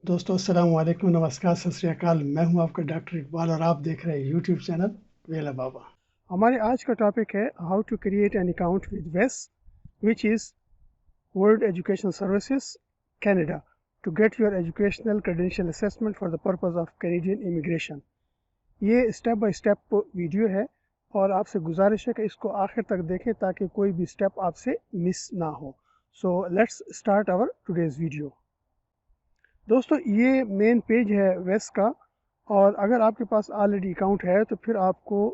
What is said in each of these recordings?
दोस्तों अस्सलाम वालेकुम, नमस्कार, सत श्री अकाल। मैं हूं आपका डॉक्टर इकबाल और आप देख रहे हैं यूट्यूब चैनल वेला बाबा। हमारे आज का टॉपिक है how to create an account with वेस which is World Education Services Canada to get your educational credential assessment for the purpose of Canadian immigration. ये स्टेप बाय स्टेप वीडियो है और आपसे गुजारिश है कि इसको आखिर तक देखें ताकि कोई भी स्टेप आपसे मिस ना हो। So let's start our today's video. दोस्तों ये मेन पेज है वेस का, और अगर आपके पास ऑलरेडी अकाउंट है तो फिर आपको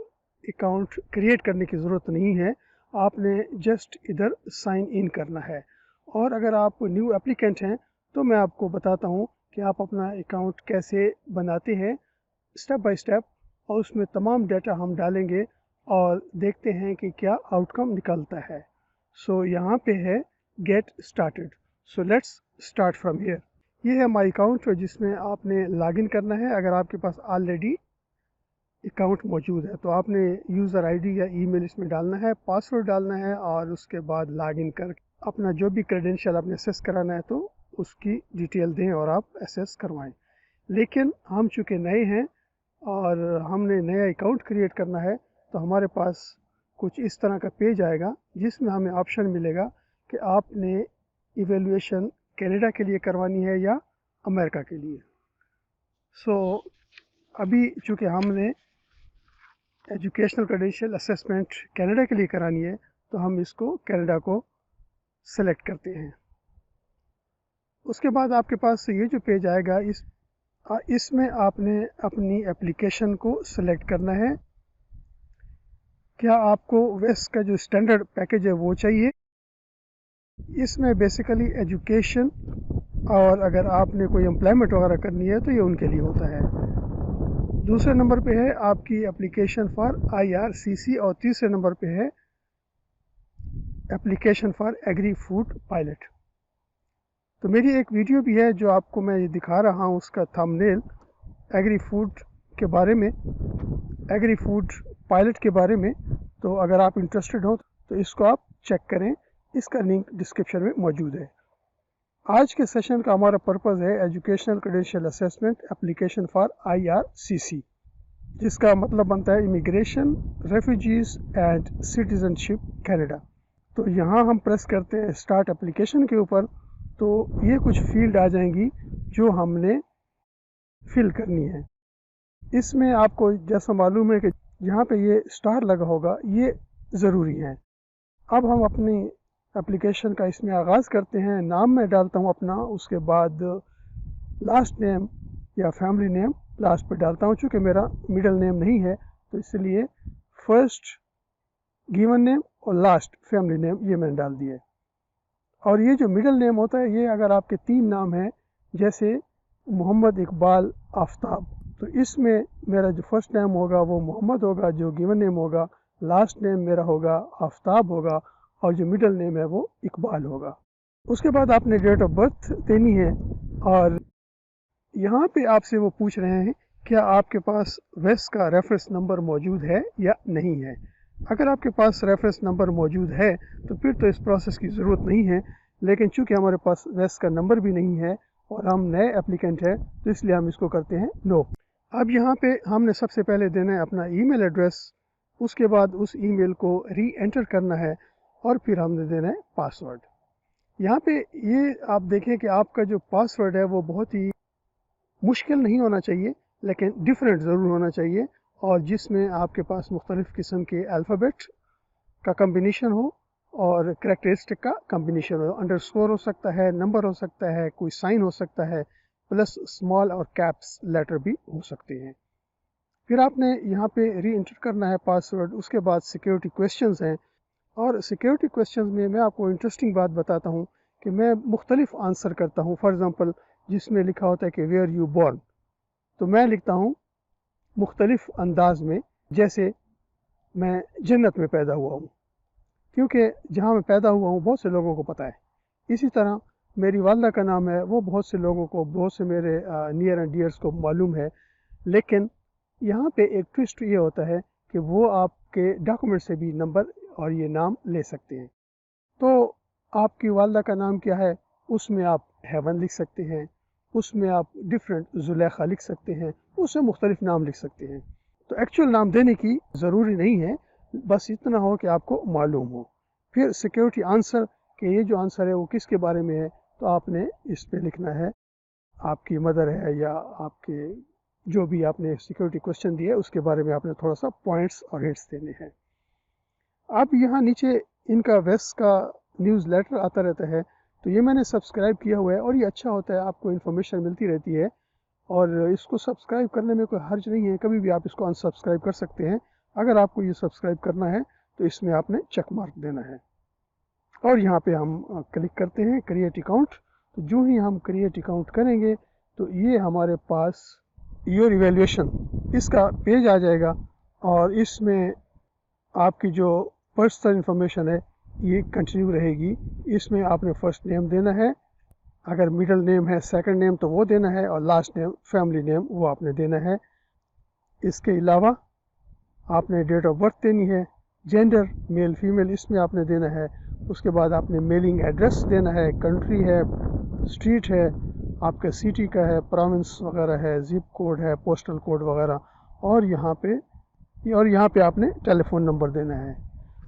अकाउंट क्रिएट करने की ज़रूरत नहीं है, आपने जस्ट इधर साइन इन करना है। और अगर आप न्यू एप्लीकेंट हैं तो मैं आपको बताता हूँ कि आप अपना अकाउंट कैसे बनाते हैं स्टेप बाय स्टेप, और उसमें तमाम डाटा हम डालेंगे और देखते हैं कि क्या आउटकम निकलता है। सो यहाँ पे है get started. So let's start from here. ये है माई अकाउंट जिसमें आपने लॉगिन करना है। अगर आपके पास ऑलरेडी अकाउंट मौजूद है तो आपने यूज़र आईडी या ईमेल इसमें डालना है, पासवर्ड डालना है और उसके बाद लॉगिन कर अपना जो भी क्रेडेंशियल आपने एसेस कराना है तो उसकी डिटेल दें और आप एसेस करवाएं। लेकिन हम चूँकि नए हैं और हमने नया अकाउंट क्रिएट करना है तो हमारे पास कुछ इस तरह का पेज आएगा जिसमें हमें ऑप्शन मिलेगा कि आपने इवेलुएशन कनाडा के लिए करवानी है या अमेरिका के लिए। सो अभी चूँकि हमने एजुकेशनल क्रेडेंशियल असेसमेंट कनाडा के लिए करानी है तो हम इसको कनाडा को सेलेक्ट करते हैं। उसके बाद आपके पास ये जो पेज आएगा इसमें आपने अपनी एप्लीकेशन को सेलेक्ट करना है। क्या आपको वेस का जो स्टैंडर्ड पैकेज है वो चाहिए। इसमें बेसिकली एजुकेशन और अगर आपने कोई एम्प्लॉयमेंट वगैरह करनी है तो ये उनके लिए होता है। दूसरे नंबर पे है आपकी एप्लीकेशन फॉर IRCC और तीसरे नंबर पे है application for agri food pilot. तो मेरी एक वीडियो भी है जो आपको मैं ये दिखा रहा हूँ, उसका थंबनेल एग्री फूड के बारे में, एग्री फूड पायलट के बारे में। तो अगर आप इंटरेस्टेड हो तो इसको आप चेक करें, इसका लिंक डिस्क्रिप्शन में मौजूद है। आज के सेशन का हमारा पर्पज़ है educational credential assessment application for IRCC, जिसका मतलब बनता है immigration, refugees and citizenship Canada. तो यहाँ हम प्रेस करते हैं स्टार्ट एप्लीकेशन के ऊपर, तो ये कुछ फील्ड आ जाएंगी जो हमने फिल करनी है। इसमें आपको जैसा मालूम है कि यहाँ पे ये स्टार लगा होगा, ये ज़रूरी है। अब हम अपनी एप्लीकेशन का इसमें आगाज़ करते हैं। नाम मैं डालता हूँ अपना, उसके बाद लास्ट नेम या फैमिली नेम लास्ट पे डालता हूँ। चूँकि मेरा मिडिल नेम नहीं है तो इसलिए फर्स्ट गिवन नेम और लास्ट फैमिली नेम ये मैंने डाल दिए। और ये जो मिडिल नेम होता है ये अगर आपके 3 नाम हैं, जैसे मोहम्मद इकबाल आफ्ताब, तो इसमें मेरा जो फर्स्ट नेम होगा वो मोहम्मद होगा, जो गिवन नेम होगा, लास्ट नेम मेरा होगा आफ्ताब होगा और जो मिडिल नेम है वो इकबाल होगा। उसके बाद आपने डेट ऑफ बर्थ देनी है और यहाँ पे आपसे वो पूछ रहे हैं क्या आपके पास वेस का रेफरेंस नंबर मौजूद है या नहीं है। अगर आपके पास रेफरेंस नंबर मौजूद है तो फिर तो इस प्रोसेस की ज़रूरत नहीं है, लेकिन चूँकि हमारे पास वेस का नंबर भी नहीं है और हम नए एप्लीकेंट हैं तो इसलिए हम इसको करते हैं नो। अब यहाँ पे हमने सबसे पहले देना है अपना ईमेल एड्रेस, उसके बाद उस ईमेल को री एंटर करना है और फिर हमने देना है पासवर्ड। यहाँ पे ये आप देखें कि आपका जो पासवर्ड है वो बहुत ही मुश्किल नहीं होना चाहिए, लेकिन डिफरेंट ज़रूर होना चाहिए, और जिसमें आपके पास मुख्तलिफ़ किस्म के अल्फ़ाबेट का कम्बिनेशन हो और करैक्टरिस्टिक का कम्बिनेशन हो। अंडरस्कोर हो सकता है, नंबर हो सकता है, कोई साइन हो सकता है, प्लस स्मॉल और कैप्स लेटर भी हो सकते हैं। फिर आपने यहाँ पे री एंटर करना है पासवर्ड। उसके बाद सिक्योरिटी क्वेश्चंस हैं, और सिक्योरिटी क्वेश्चंस में मैं आपको इंटरेस्टिंग बात बताता हूँ कि मैं मुख्तलिफ आंसर करता हूँ। फॉर एग्ज़ाम्पल जिसमें लिखा होता है कि वेयर यू बॉर्न, तो मैं लिखता हूँ मुख्तलिफ अंदाज में, जैसे मैं जन्नत में पैदा हुआ हूँ, क्योंकि जहाँ मैं पैदा हुआ हूँ बहुत से लोगों को पता है। इसी तरह मेरी वालदा का नाम है, वो बहुत से लोगों को, बहुत से मेरे नियर एंड डियर्स को मालूम है। लेकिन यहाँ पे एक ट्विस्ट ये होता है कि वो आपके डॉक्यूमेंट से भी नंबर और ये नाम ले सकते हैं। तो आपकी वालदा का नाम क्या है, उसमें आप हेवन लिख सकते हैं, اس میں آپ ڈفرینٹ زلیخا لکھ سکتے ہیں، اس سے مختلف نام لکھ سکتے ہیں. تو ایکچوئل نام دینے کی ضروری نہیں ہے، بس اتنا ہو کہ آپ کو معلوم ہو. پھر سیکیورٹی آنسر کہ یہ جو آنسر ہے وہ کس کے بارے میں ہے، تو آپ نے اس پہ لکھنا ہے آپ کی مدر ہے یا آپ کے جو بھی آپ نے سیکیورٹی کوشچن دیا ہے اس کے بارے میں آپ نے تھوڑا سا پوائنٹس اور ہنٹس دینے ہیں. اب یہاں نیچے ان کا ویسٹ کا نیوز لیٹر آتا رہتا ہے، تو یہ میں نے سبسکرائب کیا ہوا ہے اور یہ اچھا ہوتا ہے، آپ کو انفارمیشن ملتی رہتی ہے. اور اس کو سبسکرائب کرنے میں کوئی حرج نہیں ہے، کبھی بھی آپ اس کو انسبسکرائب کر سکتے ہیں. اگر آپ کو یہ سبسکرائب کرنا ہے تو اس میں آپ نے چیک مارک دینا ہے. اور یہاں پہ ہم کلک کرتے ہیں کریٹ اکاؤنٹ. تو جو ہی ہم کریٹ اکاؤنٹ کریں گے تو یہ ہمارے پاس یور ایویلیویشن اس کا پیج آ جائے گا، اور اس میں آپ کی جو پرسنل انفارمیشن ہے یہ کنٹینیو رہے گی. اس میں آپ نے فرسٹ نیم دینا ہے، اگر مڈل نیم ہے سیکنڈ نیم تو وہ دینا ہے، اور لاسٹ نیم فیملی نیم وہ آپ نے دینا ہے. اس کے علاوہ آپ نے ڈیٹ آف برتھ دینی ہے، جینڈر میل فیمیل اس میں آپ نے دینا ہے. اس کے بعد آپ نے میلنگ ایڈریس دینا ہے، کنٹری ہے، اسٹریٹ ہے، آپ کا سٹی کا ہے، پروونس وغیرہ ہے، زپ کوڈ ہے، پوسٹل کوڈ وغیرہ، اور یہاں پہ آپ نے ٹیلی فون نمبر دینا ہے.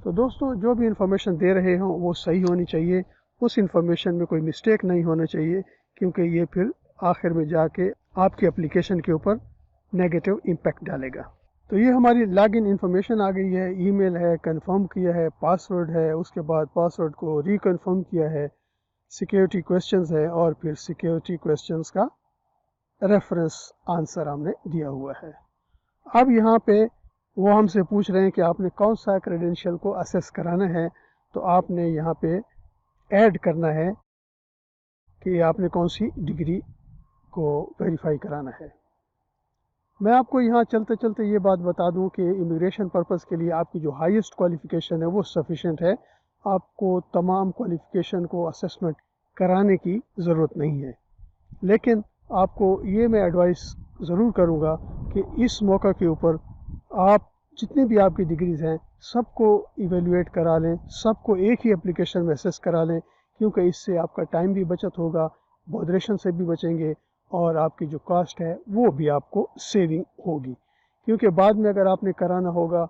تو دوستوں جو بھی انفارمیشن دے رہے ہوں وہ صحیح ہونی چاہیے، اس انفارمیشن میں کوئی مسٹیک نہیں ہونا چاہیے، کیونکہ یہ پھر آخر میں جا کے آپ کی اپلیکیشن کے اوپر نیگیٹو امپیکٹ ڈالے گا. تو یہ ہماری لاگ ان انفارمیشن آ گئی ہے، ای میل ہے، کنفرم کیا ہے، پاسورڈ ہے، اس کے بعد پاسورڈ کو ریکنفرم کیا ہے، سیکیورٹی کویسچنز ہے، اور پھر سیکیورٹی کویسچنز کا ریفرنس آنسر ہم نے دیا ہوا ہے. اب یہاں پہ وہ ہم سے پوچھ رہے ہیں کہ آپ نے کون سا کریڈینشیل کو اسیس کرانا ہے، تو آپ نے یہاں پہ ایڈ کرنا ہے کہ آپ نے کون سی ڈگری کو ویریفائی کرانا ہے. میں آپ کو یہاں چلتے چلتے یہ بات بتا دوں کہ امیگریشن پرپز کے لیے آپ کی جو ہائیسٹ کوالیفیکیشن ہے وہ سفیشینٹ ہے، آپ کو تمام کوالیفیکیشن کو اسیسمنٹ کرانے کی ضرورت نہیں ہے. لیکن آپ کو یہ میں ایڈوائس ضرور کروں گا کہ اس موقع کے اوپر آپ جتنی بھی آپ کی ڈگریز ہیں سب کو ایویلویٹ کرا لیں، سب کو ایک ہی اپلیکیشن میں اسیس کرا لیں، کیونکہ اس سے آپ کا ٹائم بھی بچت ہوگا، بودریشن سے بھی بچیں گے، اور آپ کی جو کاسٹ ہے وہ بھی آپ کو سیونگ ہوگی. کیونکہ بعد میں اگر آپ نے کرانا ہوگا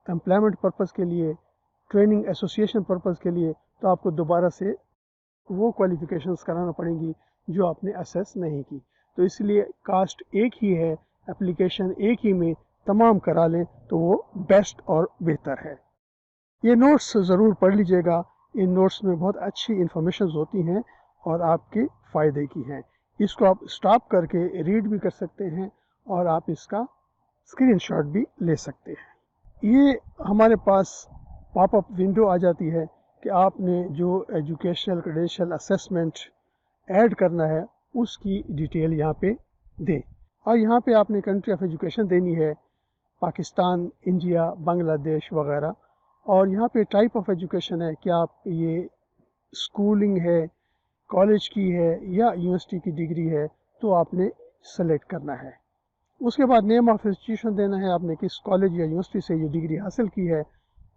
امپلائمنٹ پرپز کے لیے، ٹریننگ ایسوسیشن پرپز کے لیے، تو آپ کو دوبارہ سے وہ کوالیفیکیشنز کرانا پڑیں گی جو آپ نے اسیس نہیں کی. تو اس لیے کاسٹ ایک ہی ہے، اپلیکیشن ایک ہی میں تمام کرا لیں تو وہ بیسٹ اور بہتر ہے. یہ نوٹس ضرور پڑھ لیجئے گا، ان نوٹس میں بہت اچھی انفارمیشنز ہوتی ہیں اور آپ کے فائدے کی ہیں. اس کو آپ سٹاپ کر کے ریڈ بھی کر سکتے ہیں، اور آپ اس کا اسکرین شاٹ بھی لے سکتے ہیں. یہ ہمارے پاس پاپ اپ ونڈو آ جاتی ہے کہ آپ نے جو ایجوکیشنل کریڈینشیل اسیسمنٹ ایڈ کرنا ہے اس کی ڈیٹیل یہاں پہ دیں، اور یہاں پہ آپ نے کنٹری آف ایجوکیشن دینی ہے، پاکستان، انڈیا، بنگلہ دیش وغیرہ، اور یہاں پہ ٹائپ آف ایجوکیشن ہے کہ آپ یہ اسکولنگ ہے، کالج کی ہے یا یونیورسٹی کی ڈگری ہے، تو آپ نے سلیکٹ کرنا ہے. اس کے بعد نیم آف انسٹیٹیوشن دینا ہے، آپ نے کس کالج یا یونیورسٹی سے یہ ڈگری حاصل کی ہے.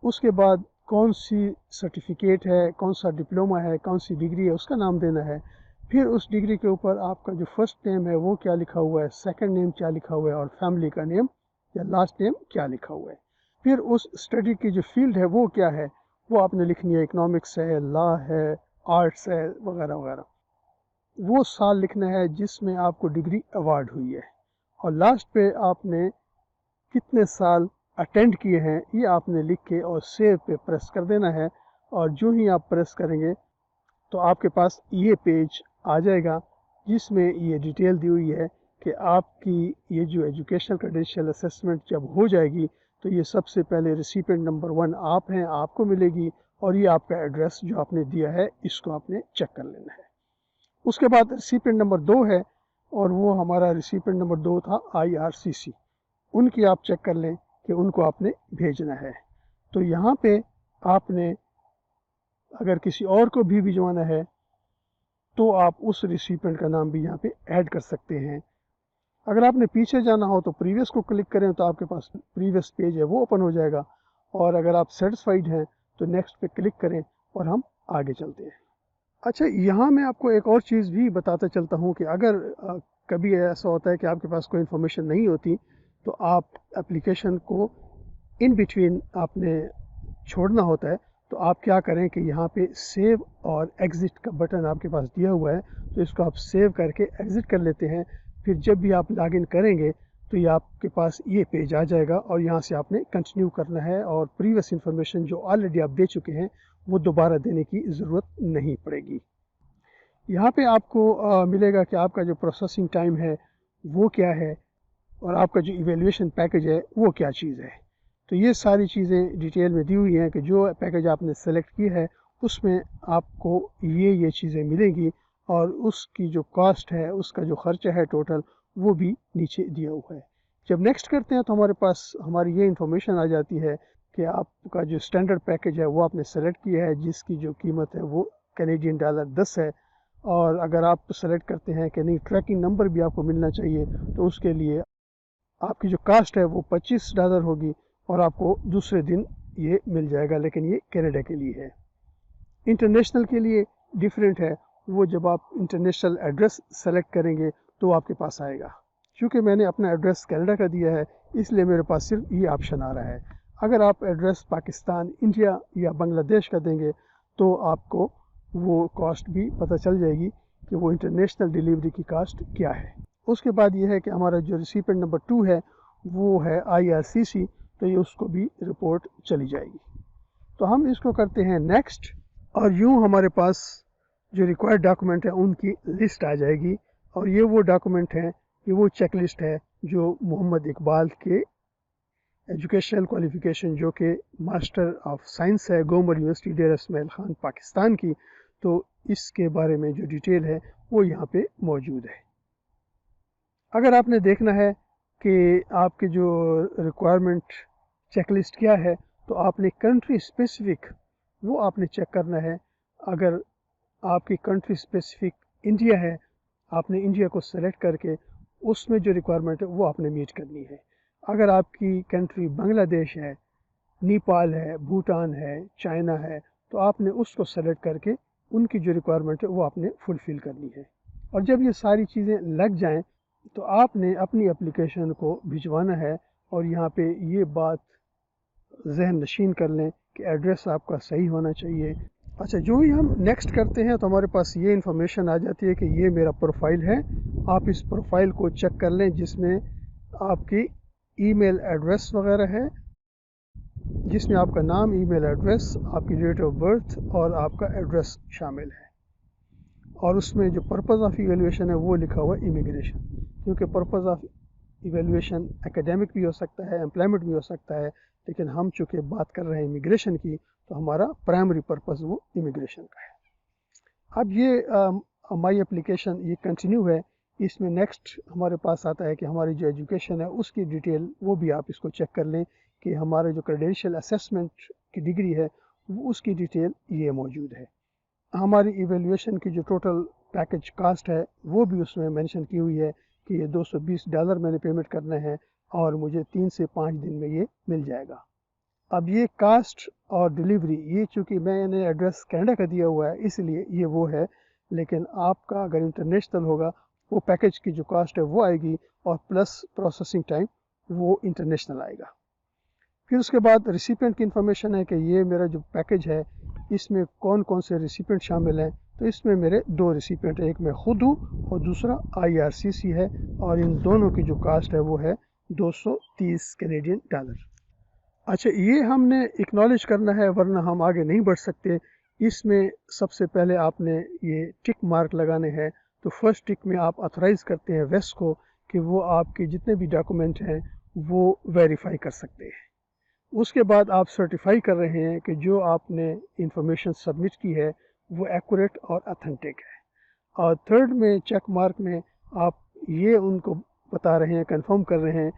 اس کے بعد کون سی سرٹیفکیٹ ہے، کون سا ڈپلومہ ہے، کون سی ڈگری ہے، اس کا نام دینا ہے. پھر اس ڈگری کے اوپر آپ کا جو فرسٹ نیم ہے وہ کیا لکھا ہوا ہے، سیکنڈ نیم کیا لکھا ہوا ہے، اور فیملی کا نیم یا لاسٹ نیم کیا لکھا ہوا ہے. پھر اس اسٹڈی کی جو فیلڈ ہے وہ کیا ہے، وہ آپ نے لکھنی ہے، اکنامکس ہے، لا ہے، آرٹس ہے وغیرہ وغیرہ. وہ سال لکھنا ہے جس میں آپ کو ڈگری ایوارڈ ہوئی ہے، اور لاسٹ پہ آپ نے کتنے سال اٹینڈ کیے ہیں یہ آپ نے لکھ کے اور سیو پہ پریس کر دینا ہے. اور جو ہی آپ پریس کریں گے تو آپ کے پاس یہ پیج آ جائے گا جس میں یہ ڈیٹیل دی ہوئی ہے کہ آپ کی یہ جو ایجوکیشنل کریڈینشیل اسیسمنٹ جب ہو جائے گی تو یہ سب سے پہلے ریسیپینٹ نمبر 1 آپ ہیں، آپ کو ملے گی، اور یہ آپ کا ایڈریس جو آپ نے دیا ہے اس کو آپ نے چیک کر لینا ہے. اس کے بعد ریسیپینٹ نمبر 2 ہے، اور وہ ہمارا ریسیپینٹ نمبر 2 تھا IRCC، ان کی آپ چیک کر لیں کہ ان کو آپ نے بھیجنا ہے. تو یہاں پہ آپ نے اگر کسی اور کو بھی بھجوانا ہے تو آپ اس ریسیپینٹ کا نام بھی یہاں پہ ایڈ کر سکتے ہیں. اگر آپ نے پیچھے جانا ہو تو پریویس کو کلک کریں تو آپ کے پاس پریویس پیج ہے وہ اوپن ہو جائے گا، اور اگر آپ سیٹسفائیڈ ہیں تو نیکسٹ پہ کلک کریں اور ہم آگے چلتے ہیں. अच्छा, यहाँ मैं आपको एक और चीज़ भी बताता चलता हूँ कि अगर कभी ऐसा होता है कि आपके पास कोई इन्फॉर्मेशन नहीं होती, तो आप एप्लीकेशन को इन बिटवीन आपने छोड़ना होता है। तो आप क्या करें कि यहाँ पे सेव और एग्ज़िट का बटन आपके पास दिया हुआ है, तो इसको आप सेव करके एग्ज़िट कर लेते हैं। फिर जब भी आप लॉगिन करेंगे तो ये आपके पास ये पेज आ जाएगा और यहाँ से आपने कंटिन्यू करना है, और प्रीवियस इन्फॉर्मेशन जो ऑलरेडी आप दे चुके हैं वो दोबारा देने की ज़रूरत नहीं पड़ेगी। यहाँ पे आपको मिलेगा कि आपका जो प्रोसेसिंग टाइम है वो क्या है, और आपका जो इवैल्यूएशन पैकेज है वो क्या चीज़ है। तो ये सारी चीज़ें डिटेल में दी हुई हैं कि जो पैकेज आपने सेलेक्ट की है उसमें आपको ये चीज़ें मिलेंगी, और उसकी जो कॉस्ट है, उसका जो खर्चा है टोटल, वो भी नीचे दिया हुआ है। जब नेक्स्ट करते हैं तो हमारे पास हमारी ये इन्फॉर्मेशन आ जाती है कि आपका जो स्टैंडर्ड पैकेज है वो आपने सेलेक्ट किया है, जिसकी जो कीमत है वो कैनेडियन डॉलर 10 है। और अगर आप सेलेक्ट करते हैं कि नहीं, ट्रैकिंग नंबर भी आपको मिलना चाहिए, तो उसके लिए आपकी जो कास्ट है वो $25 होगी, और आपको दूसरे दिन ये मिल जाएगा, लेकिन ये कनाडा के लिए है। इंटरनेशनल के लिए डिफरेंट है, वो जब आप इंटरनेशनल एड्रेस सेलेक्ट करेंगे तो आपके पास आएगा। क्योंकि मैंने अपना एड्रेस कनाडा का दिया है, इसलिए मेरे पास सिर्फ ये ऑप्शन आ रहा है। अगर आप एड्रेस पाकिस्तान, इंडिया या बांग्लादेश का देंगे तो आपको वो कॉस्ट भी पता चल जाएगी कि वो इंटरनेशनल डिलीवरी की कॉस्ट क्या है। उसके बाद ये है कि हमारा जो रिसिपेंट नंबर 2 है वो है IRCC, तो ये उसको भी रिपोर्ट चली जाएगी। तो हम इसको करते हैं नेक्स्ट, और यूँ हमारे पास जो रिक्वायर्ड डॉक्यूमेंट है उनकी लिस्ट आ जाएगी। और ये वो डॉक्यूमेंट हैं, ये वो चेक लिस्ट है जो मोहम्मद इकबाल के एजुकेशनल क्वालिफ़िकेशन, जो कि मास्टर ऑफ साइंस है गोमर यूनिवर्सिटी डेरा इस्माइल ख़ान पाकिस्तान की, तो इसके बारे में जो डिटेल है वो यहाँ पे मौजूद है। अगर आपने देखना है कि आपके जो रिक्वायरमेंट चेकलिस्ट क्या है, तो आपने कंट्री स्पेसिफिक वो आपने चेक करना है। अगर आपकी कंट्री स्पेसिफिक इंडिया है, आपने इंडिया को सेलेक्ट करके उसमें जो रिक्वायरमेंट है वो आपने मीट करनी है। अगर आपकी कंट्री बांग्लादेश है, नेपाल है, भूटान है, चाइना है, तो आपने उसको सेलेक्ट करके उनकी जो रिक्वायरमेंट है वो आपने फुलफ़िल करनी है। और जब ये सारी चीज़ें लग जाएं तो आपने अपनी एप्लीकेशन को भिजवाना है। और यहाँ पे ये बात जहन नशीन कर लें कि एड्रेस आपका सही होना चाहिए। अच्छा, जो ही हम नेक्स्ट करते हैं तो हमारे पास ये इन्फॉर्मेशन आ जाती है कि ये मेरा प्रोफाइल है। आप इस प्रोफाइल को चेक कर लें, जिसमें आपकी ईमेल एड्रेस वगैरह है, जिसमें आपका नाम, ईमेल एड्रेस, आपकी डेट ऑफ बर्थ और आपका एड्रेस शामिल है। और उसमें जो पर्पज़ ऑफ इवैल्यूएशन है वो लिखा हुआ इमिग्रेशन, क्योंकि पर्पज़ ऑफ इवैल्यूएशन एकेडमिक भी हो सकता है, एम्प्लॉयमेंट भी हो सकता है, लेकिन हम चूँकि बात कर रहे हैं इमिग्रेशन की, तो हमारा प्राइमरी पर्पज़ वो इमिग्रेशन का है। अब ये माई एप्लीकेशन ये कंटिन्यू है। इसमें नेक्स्ट हमारे पास आता है कि हमारी जो एजुकेशन है उसकी डिटेल, वो भी आप इसको चेक कर लें कि हमारे जो क्रेडेंशियल असेसमेंट की डिग्री है वो उसकी डिटेल ये मौजूद है। हमारी इवैल्यूएशन की जो टोटल पैकेज कास्ट है वो भी उसमें मेंशन की हुई है कि ये $220 मैंने पेमेंट करना है, और मुझे 3 से 5 दिन में ये मिल जाएगा। अब ये कास्ट और डिलीवरी, ये चूँकि मैंने एड्रेस कनाडा का दिया हुआ है इसलिए ये वो है, लेकिन आपका अगर इंटरनेशनल होगा वो पैकेज की जो कास्ट है वो आएगी, और प्लस प्रोसेसिंग टाइम वो इंटरनेशनल आएगा। फिर उसके बाद रिसिपेंट की इन्फॉर्मेशन है कि ये मेरा जो पैकेज है इसमें कौन कौन से रिसिपेंट शामिल हैं। तो इसमें मेरे 2 रिसिपेंट हैं, एक मैं खुद हूँ और दूसरा IRCC है, और इन दोनों की जो कास्ट है वो है $230 कैनेडियन। अच्छा, ये हमने एक्नॉलेज करना है, वरना हम आगे नहीं बढ़ सकते। इसमें सबसे पहले आपने ये टिक मार्क लगाने हैं। तो फर्स्ट टिक में आप ऑथराइज़ करते हैं वेस्ट को कि वो आपके जितने भी डॉक्यूमेंट हैं वो वेरीफाई कर सकते हैं। उसके बाद आप सर्टिफाई कर रहे हैं कि जो आपने इंफॉर्मेशन सबमिट की है वो एक्यूरेट और ऑथेंटिक है। और थर्ड में चेक मार्क में आप ये उनको बता रहे हैं, कंफर्म कर रहे हैं,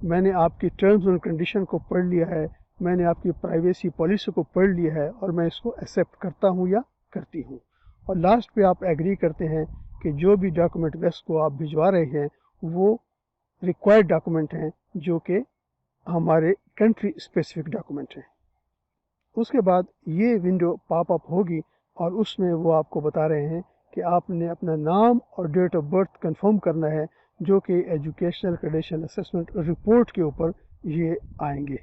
मैंने आपकी टर्म्स एंड कंडीशन को पढ़ लिया है, मैंने आपकी प्राइवेसी पॉलिसी को पढ़ लिया है, और मैं इसको एक्सेप्ट करता हूँ या करती हूँ। और लास्ट पे आप एग्री करते हैं कि जो भी डॉक्यूमेंट वेस्ट को आप भिजवा रहे हैं वो रिक्वायर्ड डॉक्यूमेंट हैं, जो कि हमारे कंट्री स्पेसिफिक डॉक्यूमेंट हैं। उसके बाद ये विंडो पॉप अप होगी اور اس میں وہ آپ کو بتا رہے ہیں کہ آپ نے اپنا نام اور ڈیٹ آف برتھ کنفرم کرنا ہے، جو کہ ایجوکیشنل کریڈینشیل اسسمنٹ رپورٹ کے اوپر یہ آئیں گے۔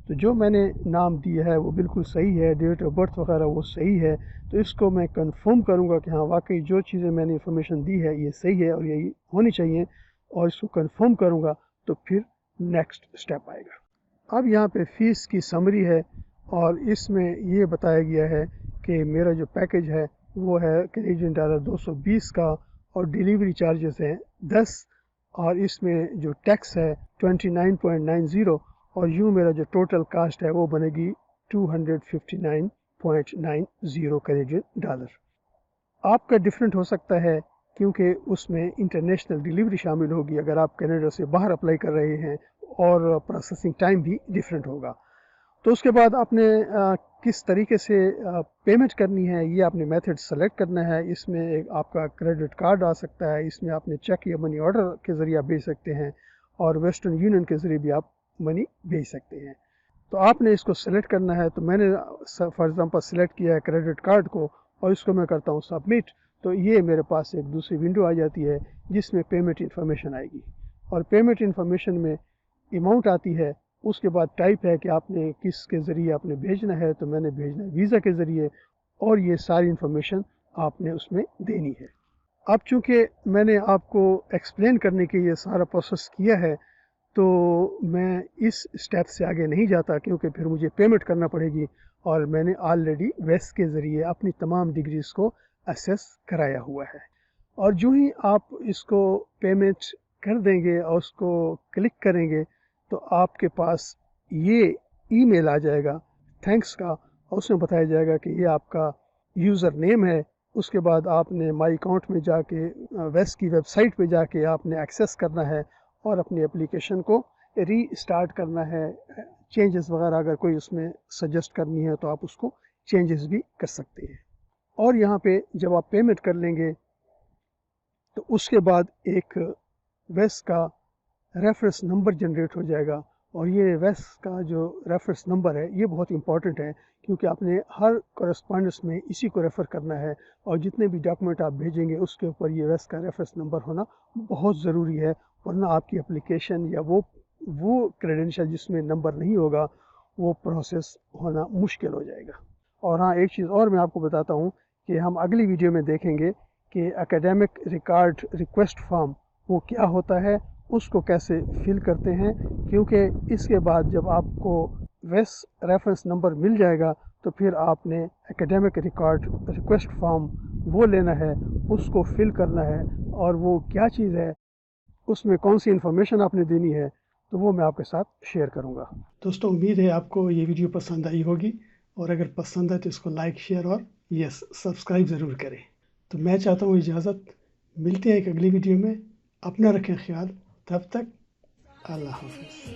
تو جو میں نے نام دیا ہے وہ بالکل صحیح ہے، ڈیٹ آف برتھ وغیرہ وہ صحیح ہے، تو اس کو میں کنفرم کروں گا کہ ہاں واقعی جو چیزیں میں نے انفارمیشن دی ہے یہ صحیح ہے اور یہی ہونی چاہیے، اور اس کو کنفرم کروں گا تو پھر نیکسٹ اسٹیپ آئے گا۔ اب یہاں پہ فیس کی سمری ہے، اور اس میں یہ بتایا گیا ہے کہ میرا جو پیکج ہے وہ ہے کینیڈین ڈالر 220 کا، اور ڈیلیوری چارجز ہیں 10، اور اس میں جو ٹیکس ہے 29.90، اور یوں میرا جو ٹوٹل کاسٹ ہے وہ بنے گی 259.90 کینیڈین ڈالر۔ آپ کا ڈفرینٹ ہو سکتا ہے کیونکہ اس میں انٹرنیشنل ڈیلیوری شامل ہوگی اگر آپ کینیڈا سے باہر اپلائی کر رہے ہیں، اور پروسیسنگ ٹائم بھی ڈفرینٹ ہوگا۔ تو اس کے بعد آپ نے کس طریقے سے پیمنٹ کرنی ہے، یہ آپ نے میتھڈ سلیکٹ کرنا ہے۔ اس میں آپ کا کریڈٹ کارڈ آ سکتا ہے، اس میں آپ نے چیک یا منی آرڈر کے ذریعے بھیج سکتے ہیں، اور ویسٹرن یونین کے ذریعے بھی آپ منی بھیج سکتے ہیں۔ تو آپ نے اس کو سلیکٹ کرنا ہے، تو میں نے فار ایگزامپل سلیکٹ کیا ہے کریڈٹ کارڈ کو، اور اس کو میں کرتا ہوں سبمٹ، تو یہ میرے پاس ایک دوسری ونڈو آ جاتی ہے جس میں پیمنٹ انفارمیشن آئے گی، اور پیمنٹ انفارمیشن میں اماؤنٹ آتی ہے، اس کے بعد ٹائپ ہے کہ آپ نے کس کے ذریعے آپ نے بھیجنا ہے، تو میں نے بھیجنا ہے ویزا کے ذریعے، اور یہ ساری انفارمیشن آپ نے اس میں دینی ہے۔ اب چونکہ میں نے آپ کو ایکسپلین کرنے کے یہ سارا پروسیس کیا ہے، تو میں اس اسٹیپ سے آگے نہیں جاتا، کیونکہ پھر مجھے پیمنٹ کرنا پڑے گی، اور میں نے آلریڈی ویس کے ذریعے اپنی تمام ڈگریز کو اسیس کرایا ہوا ہے۔ اور جو ہی آپ اس کو پیمنٹ کر دیں گے اور اس کو کلک کریں گے تو آپ کے پاس یہ ای میل آ جائے گا تھینکس کا، اور اس میں بتایا جائے گا کہ یہ آپ کا یوزر نیم ہے۔ اس کے بعد آپ نے مائی اکاؤنٹ میں جا کے ویس کی ویب سائٹ پہ جا کے آپ نے ایکسیس کرنا ہے، اور اپنی اپلیکیشن کو ری اسٹارٹ کرنا ہے۔ چینجز وغیرہ اگر کوئی اس میں سجیسٹ کرنی ہے تو آپ اس کو چینجز بھی کر سکتے ہیں۔ اور یہاں پہ جب آپ پیمنٹ کر لیں گے تو اس کے بعد ایک ویس کا ریفرنس نمبر جنریٹ ہو جائے گا، اور یہ ویس کا جو ریفرنس نمبر ہے یہ بہت امپورٹنٹ ہے، کیونکہ آپ نے ہر کورسپونڈنس میں اسی کو ریفر کرنا ہے، اور جتنے بھی ڈاکومنٹ آپ بھیجیں گے اس کے اوپر یہ ویس کا ریفرنس نمبر ہونا بہت ضروری ہے، ورنہ آپ کی اپلیکیشن یا وہ کریڈینشیل جس میں نمبر نہیں ہوگا وہ پروسیس ہونا مشکل ہو جائے گا۔ اور ہاں ایک چیز اور میں آپ کو بتاتا ہوں کہ ہم اگلی ویڈیو میں دیکھیں گے کہ اکیڈیمک ریکارڈ ریکویسٹ فارم وہ کیا ہوتا ہے، اس کو کیسے فل کرتے ہیں، کیونکہ اس کے بعد جب آپ کو ویس ریفرنس نمبر مل جائے گا تو پھر آپ نے اکیڈیمک ریکارڈ ریکویسٹ فارم وہ لینا ہے، اس کو فل کرنا ہے، اور وہ کیا چیز ہے، اس میں کون سی انفارمیشن آپ نے دینی ہے، تو وہ میں آپ کے ساتھ شیئر کروں گا۔ دوستوں امید ہے آپ کو یہ ویڈیو پسند آئی ہوگی، اور اگر پسند ہے تو اس کو لائک، شیئر اور یس سبسکرائب ضرور کریں۔ تو میں چاہتا ہوں اجازت، ملتے ہیں ایک اگلی ویڈیو میں، اپنا رکھیں خیال، تب تک اللہ حافظ۔